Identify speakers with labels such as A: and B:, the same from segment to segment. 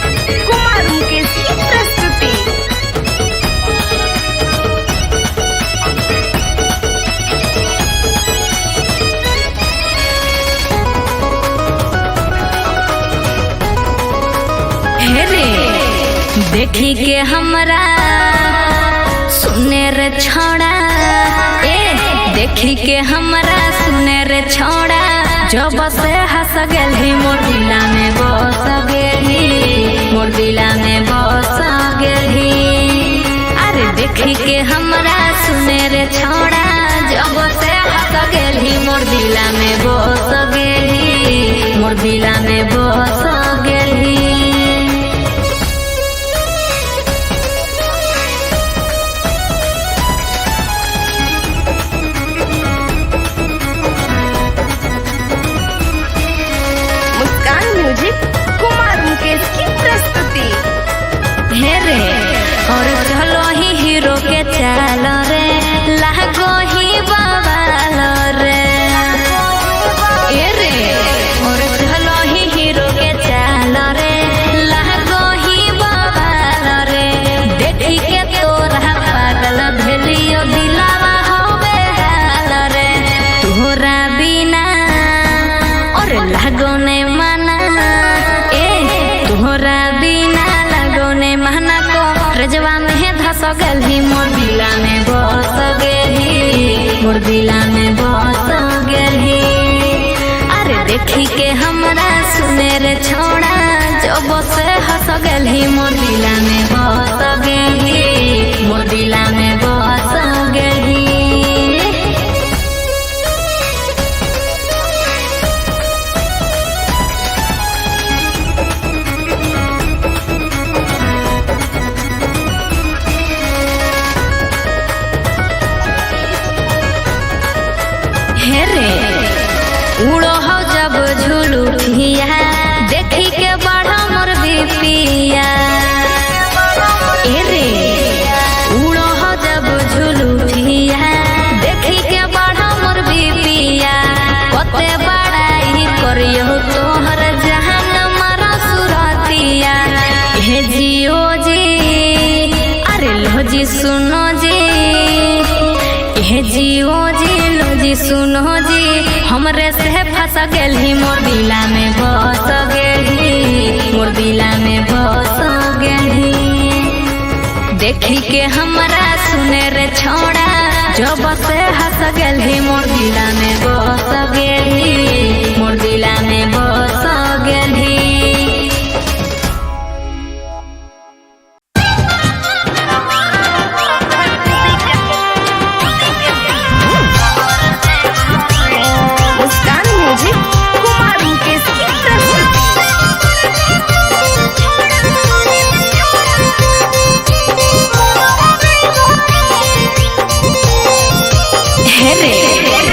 A: Music Kumar Mukesh की प्रस्तुति।
B: देखी के हमरा सुने रे छोड़ा, देखी के हमरा सुने रे छोड़ा, जब से हंस गेली मोर दिला में बस गेली, मोर दिला में बस गेली। अरे देखी के हमरा सुने रे छोड़ा, जब से हंस गेली मोर दिला में बस गेली, मोर दिला में बस गेली।
A: म्यूजिक कुमार मुकेश की प्रस्तुति।
B: हे रे और चलो ही हीरो के चालो रे, लागो ही बवाल रे। ए रे और चलो ही हीरो के चालो रे, लागो ही बवाल रे। देखी के तोरा पागल भेलियो दिलावा होवे हाल रे, तोरा बिना और लागो ने तोहरा बिना लगोने महना को रजवा में धस गेली, मोर दिला में बस गेली, मोर दिला में बस गेली। अरे देखी के हमरा सुने रे छोड़ा, जब से हंस गेली मोर दिला में बस गेली, मोर दिला में बस गेली। उड़ो हो जब झूलू पिया, देखी के बढ़ा मोर बिपिया। ए रे उड़ो हो जब झूलू पिया, देखी के बढ़ा मोर बिपिया। कते बड़ाई करियो तोहर जहान मारा सुरतिया। हे जियो जी अरे लो जी सुनो जी, हे जियो जी लो जी सुनो जी, हमरे से फंस गेली मोर दिला में बस गेली, मोर दिला में बस गेली। देखी के हमरा सुने रे छोड़ा, जब से हंस गेली मोर दिला में बस गेली, मोर दिला में बस गेली।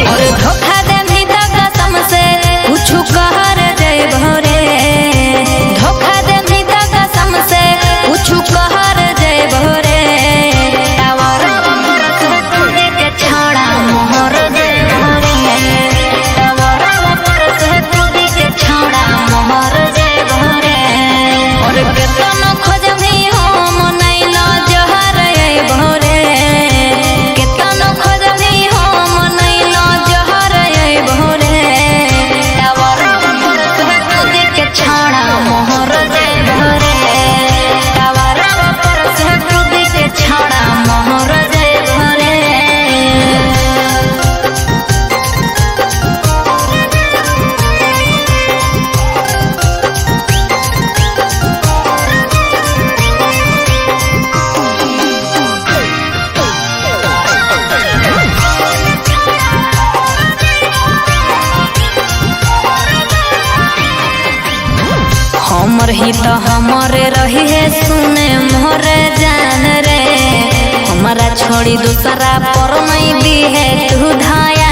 B: और धोखा दे भी तो कसम से कुछ कहर जय भोरे, धोखा दे भी तो कसम से कुछ कहर जय भोरे। टावर से के छोड़ा मोहर जय भोरे, टावर से के छोड़ा मोहर जय भोरे। और केतनो खोज भी हो मनैलो जहर जय भोरे, केतनो खोज भी हो मनैलो जहर जय भोरे। टावर से के छोड़ा मोहर जय भोरे, टावर से के छोड़ा मोहर जय भोरे। हमर ही तो हमरे रही है सुने मोरे जान रे, हमारा छोड़ी दूसरा पर नहीं दी है तू धाया।